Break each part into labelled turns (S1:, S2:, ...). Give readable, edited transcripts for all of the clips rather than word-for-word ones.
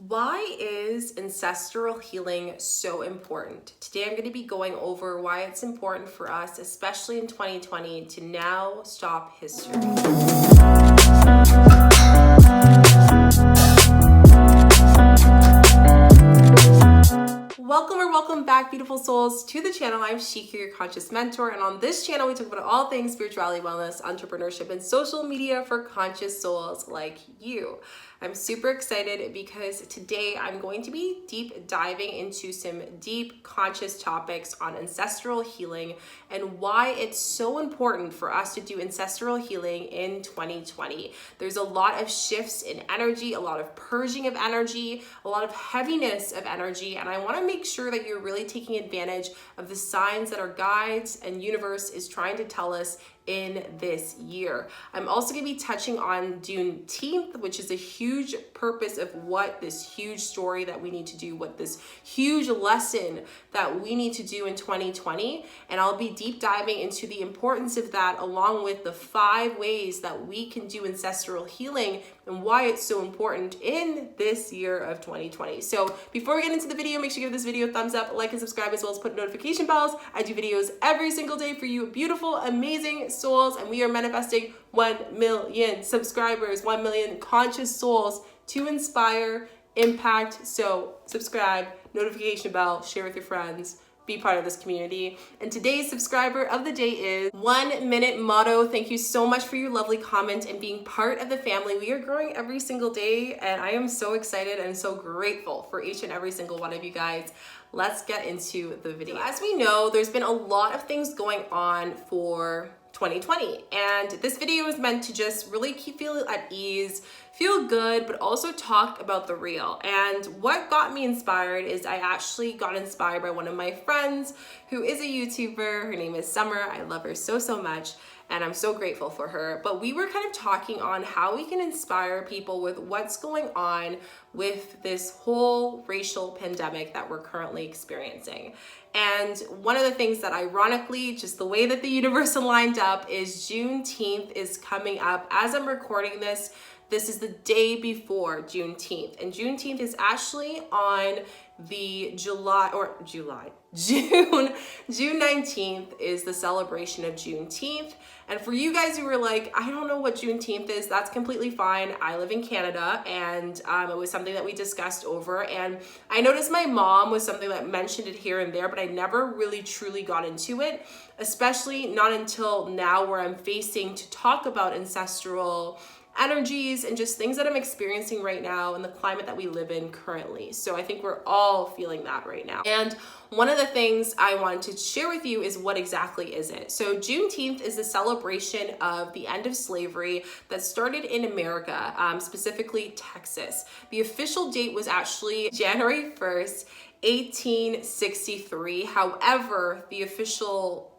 S1: Why is ancestral healing so important? Today I'm going to be going over why it's important for us, especially in 2020, to now stop history. Welcome back, beautiful souls, to the channel. I'm Shika, your conscious mentor, and on this channel we talk about all things spirituality, wellness, entrepreneurship, and social media for conscious souls like you. I'm super excited because today I'm going to be deep diving into some deep conscious topics on ancestral healing and why it's so important for us to do ancestral healing in 2020. There's a lot of shifts in energy, a lot of purging of energy, a lot of heaviness of energy, and I want to make sure that you're really taking advantage of the signs that our guides and universe is trying to tell us in this year. I'm also going to be touching on Juneteenth, which is a huge purpose of what this huge story that we need to do, what this huge lesson that we need to do in 2020. And I'll be deep diving into the importance of that, along with the 5 ways that we can do ancestral healing and why it's so important in this year of 2020. So before we get into the video, make sure you give this video a thumbs up, like and subscribe, as well as put notification bells. I do videos every single day for you beautiful, amazing souls, and we are manifesting 1 million subscribers, 1 million conscious souls to inspire, impact. So subscribe, notification bell, share with your friends, be part of this community. And today's subscriber of the day is 1 Minute Motto. Thank you so much for your lovely comment and being part of the family. We are growing every single day, and I am so excited and so grateful for each and every single one of you guys. Let's get into the video. So as we know, there's been a lot of things going on for 2020, and this video is meant to just really feel at ease, feel good, but also talk about the real. And what got me inspired is I actually got inspired by one of my friends who is a YouTuber. Her name is Summer. I love her so much, and I'm so grateful for her. But we were kind of talking on how we can inspire people with what's going on with this whole racial pandemic that we're currently experiencing. And one of the things that ironically, just the way that the universe aligned up, is Juneteenth is coming up. As I'm recording this, this is the day before Juneteenth. And Juneteenth is actually on the June 19th is the celebration of Juneteenth. And for you guys who were like, I don't know what Juneteenth is, that's completely fine. I live in Canada, and it was something that we discussed over. And I noticed my mom was something that mentioned it here and there, but I never really truly got into it, especially not until now, where I'm facing to talk about ancestral energies and just things that I'm experiencing right now in the climate that we live in currently. So I think we're all feeling that right now. And one of the things I wanted to share with you is what exactly is it. So Juneteenth is the celebration of the end of slavery that started in America, specifically Texas. The official date was actually January 1st, 1863. However, the official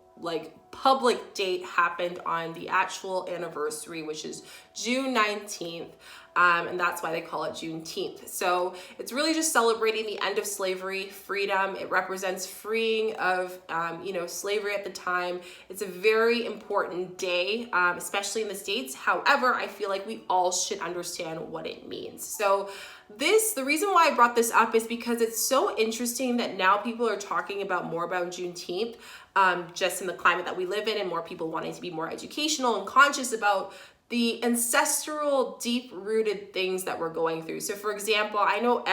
S1: public date happened on the actual anniversary, which is June 19th. And that's why they call it Juneteenth. So it's really just celebrating the end of slavery, freedom. It represents freeing of, slavery at the time. It's a very important day, especially in the States. However, I feel like we all should understand what it means. So the reason why I brought this up is because it's so interesting that now people are talking more about Juneteenth, just in the climate that we live in, and more people wanting to be more educational and conscious about the ancestral, deep-rooted things that we're going through. So for example, I know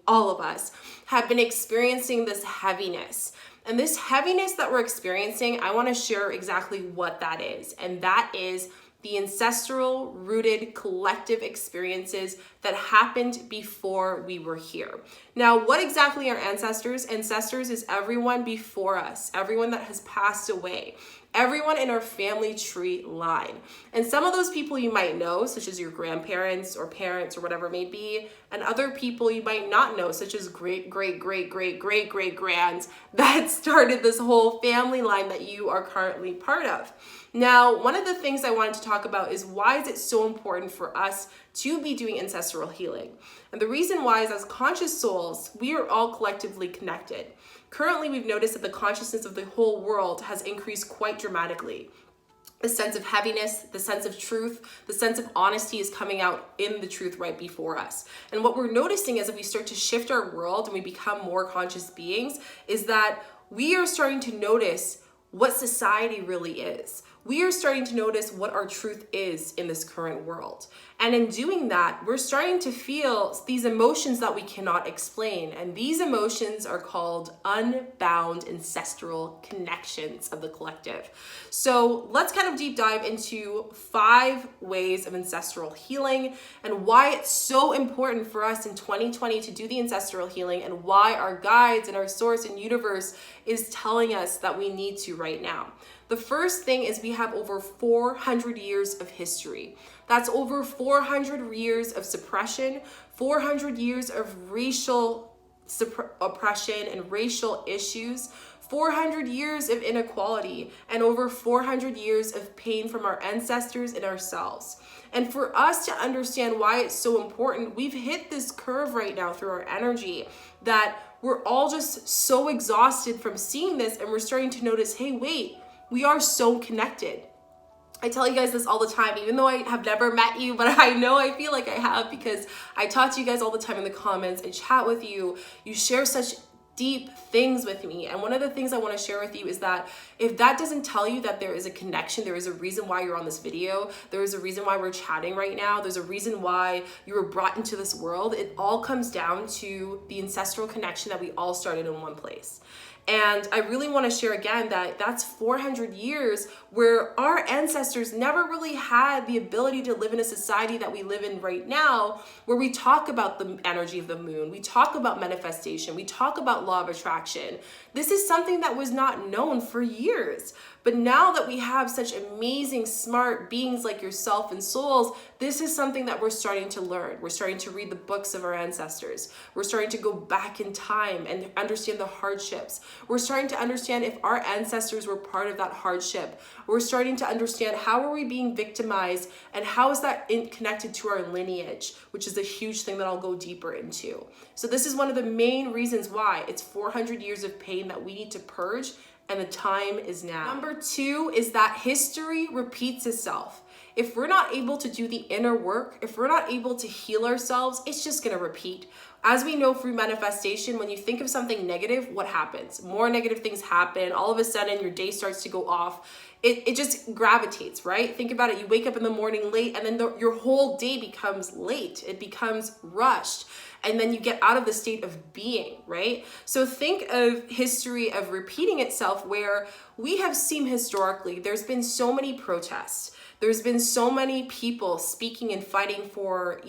S1: all of us have been experiencing this heaviness. And this heaviness that we're experiencing, I want to share exactly what that is. And that is the ancestral rooted collective experiences that happened before we were here. Now, what exactly are ancestors? Ancestors is everyone before us, everyone that has passed away, everyone in our family tree line. And some of those people you might know, such as your grandparents or parents or whatever it may be, and other people you might not know, such as great-great-great-great-great-great-grands that started this whole family line that you are currently part of. Now, one of the things I wanted to talk about is why is it so important for us to be doing ancestral healing? And the reason why is, as conscious souls, we are all collectively connected. Currently, we've noticed that the consciousness of the whole world has increased quite dramatically. the sense of heaviness, the sense of truth, the sense of honesty is coming out in the truth right before us. And what we're noticing as we start to shift our world and we become more conscious beings is that we are starting to notice what society really is. We are starting to notice what our truth is in this current world. And in doing that, we're starting to feel these emotions that we cannot explain. And these emotions are called unbound ancestral connections of the collective. So let's kind of deep dive into 5 ways of ancestral healing and why it's so important for us in 2020 to do the ancestral healing and why our guides and our source and universe is telling us that we need to right now. The first thing is we have over 400 years of history. That's over 400 years of suppression, 400 years of racial oppression and racial issues, 400 years of inequality, and over 400 years of pain from our ancestors and ourselves. And for us to understand why it's so important, we've hit this curve right now through our energy that we're all just so exhausted from seeing this, and we're starting to notice, hey, wait, we are so connected. I tell you guys this all the time, even though I have never met you, but I know I feel like I have because I talk to you guys all the time in the comments. I chat with you. You share such deep things with me. And one of the things I want to share with you is that if that doesn't tell you that there is a connection, there is a reason why you're on this video, there is a reason why we're chatting right now, there's a reason why you were brought into this world, it all comes down to the ancestral connection that we all started in one place. And I really want to share again that that's 400 years where our ancestors never really had the ability to live in a society that we live in right now, where we talk about the energy of the moon, we talk about manifestation, we talk about law of attraction. This is something that was not known for years. But now that we have such amazing, smart beings like yourself and souls, this is something that we're starting to learn. We're starting to read the books of our ancestors. We're starting to go back in time and understand the hardships. We're starting to understand if our ancestors were part of that hardship. We're starting to understand how are we being victimized and how is that connected to our lineage, which is a huge thing that I'll go deeper into. So this is one of the main reasons why it's 400 years of pain that we need to purge, and the time is now. Number 2 is that history repeats itself. If we're not able to do the inner work, if we're not able to heal ourselves, it's just gonna repeat. As we know through manifestation, when you think of something negative, what happens? More negative things happen. All of a sudden, your day starts to go off. It just gravitates, right? Think about it. You wake up in the morning late, and then your whole day becomes late. It becomes rushed. And then you get out of the state of being, right? So think of history of repeating itself, where we have seen historically, there's been so many protests. There's been so many people speaking and fighting for,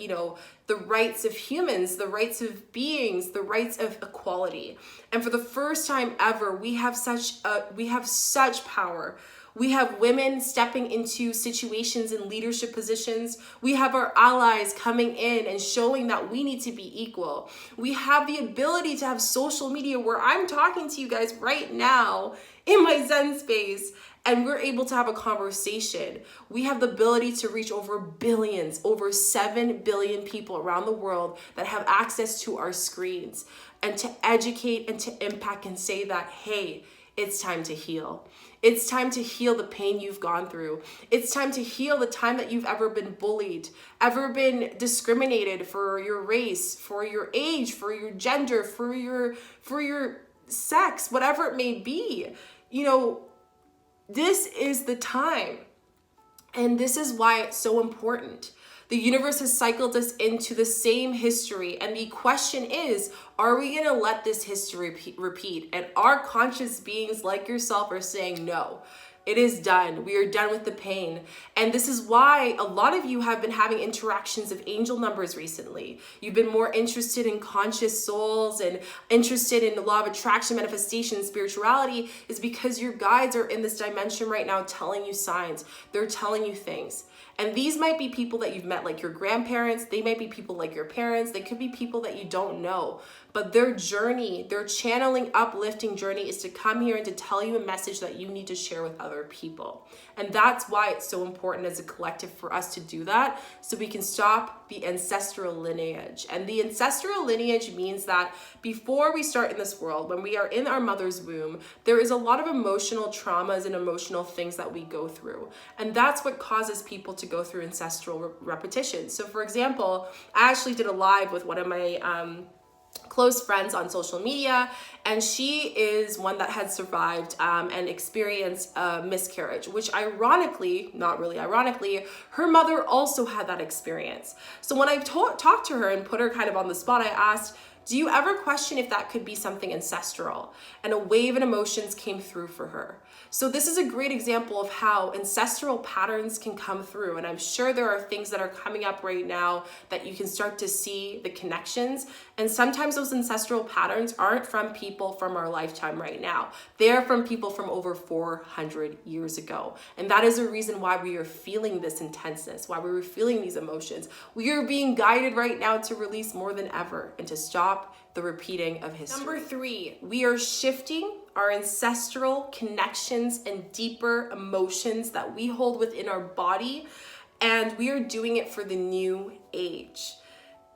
S1: the rights of humans, the rights of beings, the rights of equality. And for the first time ever, we have such power. We have women stepping into situations in leadership positions. We have our allies coming in and showing that we need to be equal. We have the ability to have social media where I'm talking to you guys right now in my Zen space, and we're able to have a conversation. We have the ability to reach over billions, over 7 billion people around the world that have access to our screens, and to educate and to impact and say that, hey, it's time to heal. It's time to heal the pain you've gone through. It's time to heal the time that you've ever been bullied, ever been discriminated for your race, for your age, for your gender, for your sex, whatever it may be. This is the time. And this is why it's so important. The universe has cycled us into the same history. And the question is, are we going to let this history repeat? And our conscious beings like yourself are saying, no, it is done. We are done with the pain. And this is why a lot of you have been having interactions of angel numbers recently. You've been more interested in conscious souls and interested in the law of attraction, manifestation, spirituality, is because your guides are in this dimension right now telling you signs. They're telling you things. And these might be people that you've met, like your grandparents. They might be people like your parents. They could be people that you don't know. But their journey, their channeling, uplifting journey is to come here and to tell you a message that you need to share with other people. And that's why it's so important as a collective for us to do that, so we can stop the ancestral lineage. And the ancestral lineage means that before we start in this world, when we are in our mother's womb, there is a lot of emotional traumas and emotional things that we go through. And that's what causes people to go through ancestral repetition. So for example, I actually did a live with one of my close friends on social media, and she is one that had survived and experienced a miscarriage, which ironically, not really ironically, her mother also had that experience. So when I talked to her and put her kind of on the spot, I asked, do you ever question if that could be something ancestral? And a wave of emotions came through for her. So this is a great example of how ancestral patterns can come through. And I'm sure there are things that are coming up right now that you can start to see the connections. And sometimes those ancestral patterns aren't from people from our lifetime right now. They're from people from over 400 years ago. And that is a reason why we are feeling this intenseness, why we were feeling these emotions. We are being guided right now to release more than ever and to stop the repeating of history. Number 3, we are shifting our ancestral connections and deeper emotions that we hold within our body, and we are doing it for the new age.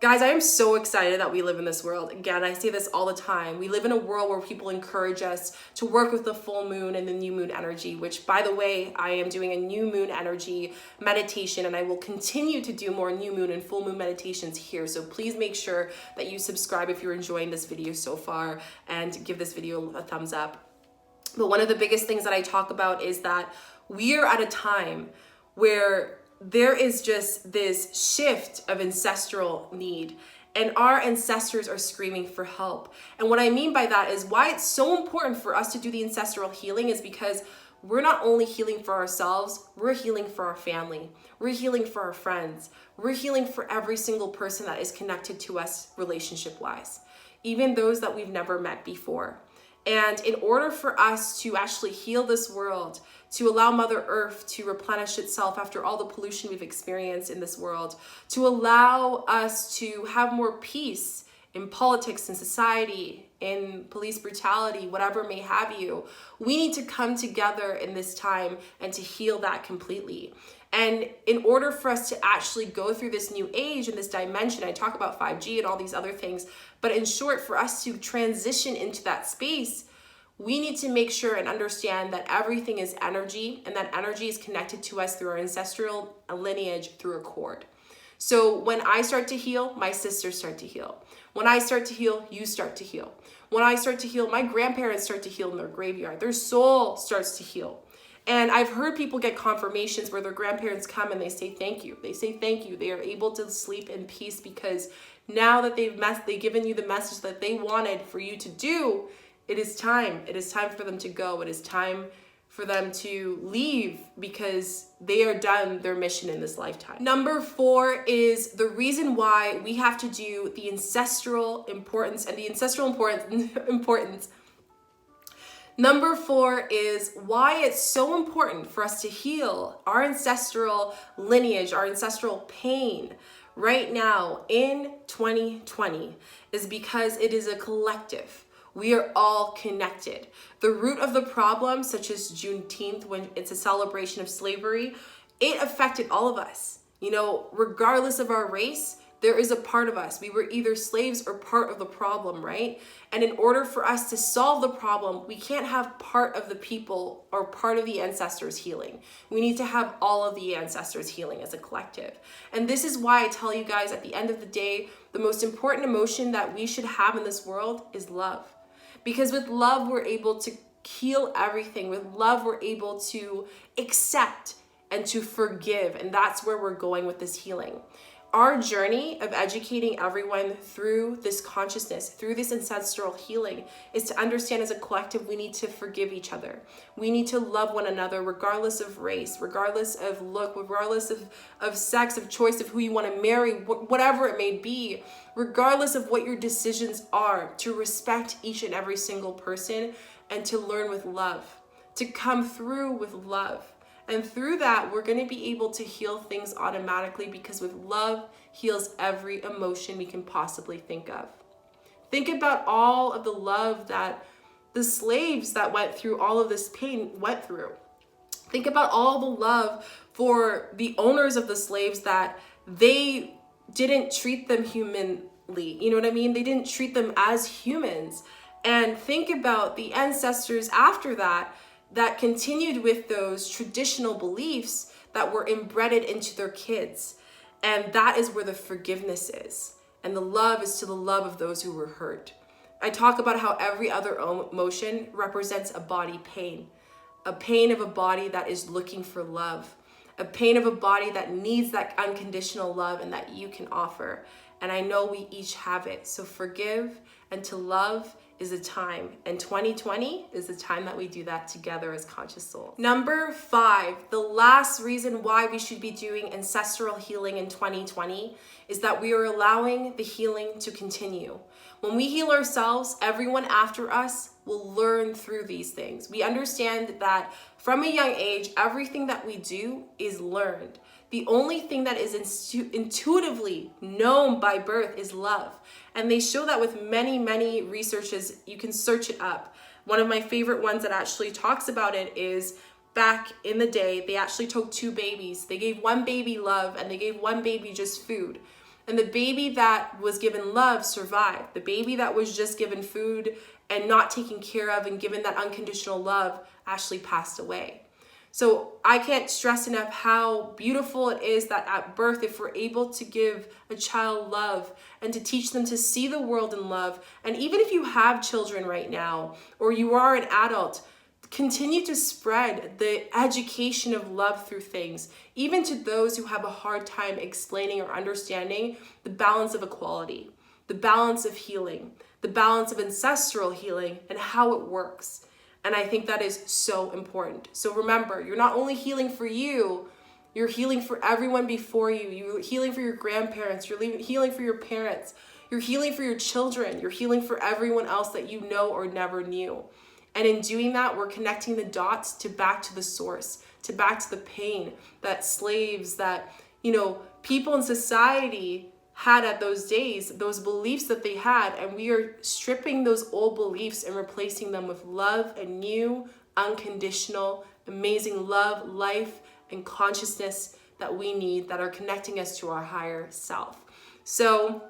S1: Guys, I am so excited that we live in this world. Again, I say this all the time. We live in a world where people encourage us to work with the full moon and the new moon energy, which, by the way, I am doing a new moon energy meditation, and I will continue to do more new moon and full moon meditations here. So please make sure that you subscribe if you're enjoying this video so far, and give this video a thumbs up. But one of the biggest things that I talk about is that we are at a time where there is just this shift of ancestral need, and our ancestors are screaming for help. And what I mean by that is why it's so important for us to do the ancestral healing is because we're not only healing for ourselves, we're healing for our family. We're healing for our friends. We're healing for every single person that is connected to us relationship-wise, even those that we've never met before. And in order for us to actually heal this world, to allow Mother Earth to replenish itself after all the pollution we've experienced in this world, to allow us to have more peace in politics and society, in police brutality, whatever may have you, we need to come together in this time and to heal that completely. And in order for us to actually go through this new age and this dimension, I talk about 5G and all these other things, but in short, for us to transition into that space, we need to make sure and understand that everything is energy, and that energy is connected to us through our ancestral lineage through a cord. So when I start to heal, my sisters start to heal. When I start to heal, you start to heal. When I start to heal, my grandparents start to heal in their graveyard. Their soul starts to heal. And I've heard people get confirmations where their grandparents come and they say thank you. They say thank you. They are able to sleep in peace because now that they've given you the message that they wanted for you to do, it is time. It is time for them to go. It is time for them to leave because they are done their mission in this lifetime. Number 4 is the reason why we have to do the ancestral importance and the ancestral importance. Number 4 is why it's so important for us to heal our ancestral lineage, our ancestral pain right now in 2020 is because it is a collective. We are all connected. The root of the problem, such as Juneteenth, when it's a celebration of slavery, it affected all of us. You know, regardless of our race, there is a part of us. We were either slaves or part of the problem, right? And in order for us to solve the problem, we can't have part of the people or part of the ancestors healing. We need to have all of the ancestors healing as a collective. And this is why I tell you guys, at the end of the day, the most important emotion that we should have in this world is love. Because with love, we're able to heal everything. With love, we're able to accept and to forgive. And that's where we're going with this healing. Our journey of educating everyone through this consciousness, through this ancestral healing, is to understand as a collective, we need to forgive each other. We need to love one another regardless of race, regardless of look, regardless of sex, of choice, of who you want to marry, whatever it may be, regardless of what your decisions are, to respect each and every single person and to learn with love, to come through with love. And through that, we're going to be able to heal things automatically, because with love heals every emotion we can possibly think of. Think about all of the love that the slaves that went through all of this pain went through. Think about all the love for the owners of the slaves, that they didn't treat them humanly. You know what I mean? They didn't treat them as humans. And think about the ancestors after that continued with those traditional beliefs that were embedded into their kids. And that is where the forgiveness is. And the love is to the love of those who were hurt. I talk about how every other emotion represents a body pain. A pain of a body that is looking for love. A pain of a body that needs that unconditional love and that you can offer. And I know we each have it. So forgive and to love is a time. And 2020 is the time that we do that together as conscious souls. Number 5, the last reason why we should be doing ancestral healing in 2020 is that we are allowing the healing to continue. When we heal ourselves, everyone after us will learn through these things. We understand that from a young age, everything that we do is learned. The only thing that is intuitively known by birth is love. And they show that with many, many researches. You can search it up. One of my favorite ones that actually talks about it is back in the day, they actually took 2 babies. They gave one baby love and they gave one baby just food. And the baby that was given love survived. The baby that was just given food and not taken care of and given that unconditional love actually passed away. So I can't stress enough how beautiful it is that at birth, if we're able to give a child love and to teach them to see the world in love, and even if you have children right now, or you are an adult, continue to spread the education of love through things, even to those who have a hard time explaining or understanding the balance of equality, the balance of healing, the balance of ancestral healing, and how it works. And I think that is so important. So remember, you're not only healing for you, you're healing for everyone before you. You're healing for your grandparents. You're healing for your parents. You're healing for your children. You're healing for everyone else that you know or never knew. And in doing that, we're connecting the dots to back to the source, to back to the pain that slaves, that, people in society had at those days, those beliefs that they had, and we are stripping those old beliefs and replacing them with love and new, unconditional, amazing love, life, and consciousness that we need, that are connecting us to our higher self. So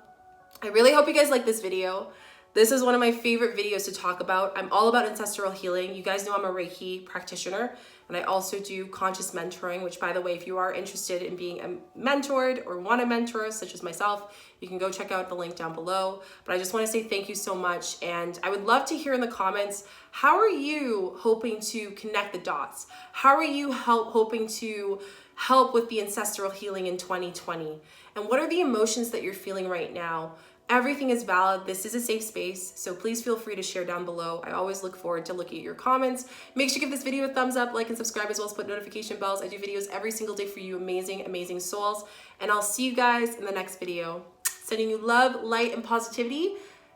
S1: I really hope you guys like this video. This is one of my favorite videos to talk about. I'm all about ancestral healing. You guys know I'm a Reiki practitioner, and I also do conscious mentoring, which, by the way, if you are interested in being mentored or want a mentor such as myself, you can go check out the link down below. But I just want to say thank you so much. And I would love to hear in the comments, how are you hoping to connect the dots? How are you hoping to help with the ancestral healing in 2020? And what are the emotions that you're feeling right now? Everything is valid. This is a safe space, so please feel free to share down below. I always look forward to looking at your comments. Make sure you give this video a thumbs up, like, and subscribe, as well as put notification bells. I do videos every single day for you amazing, amazing souls. And I'll see you guys in the next video. Sending you love, light, and positivity.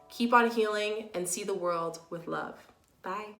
S1: Keep on healing and see the world with love. Bye.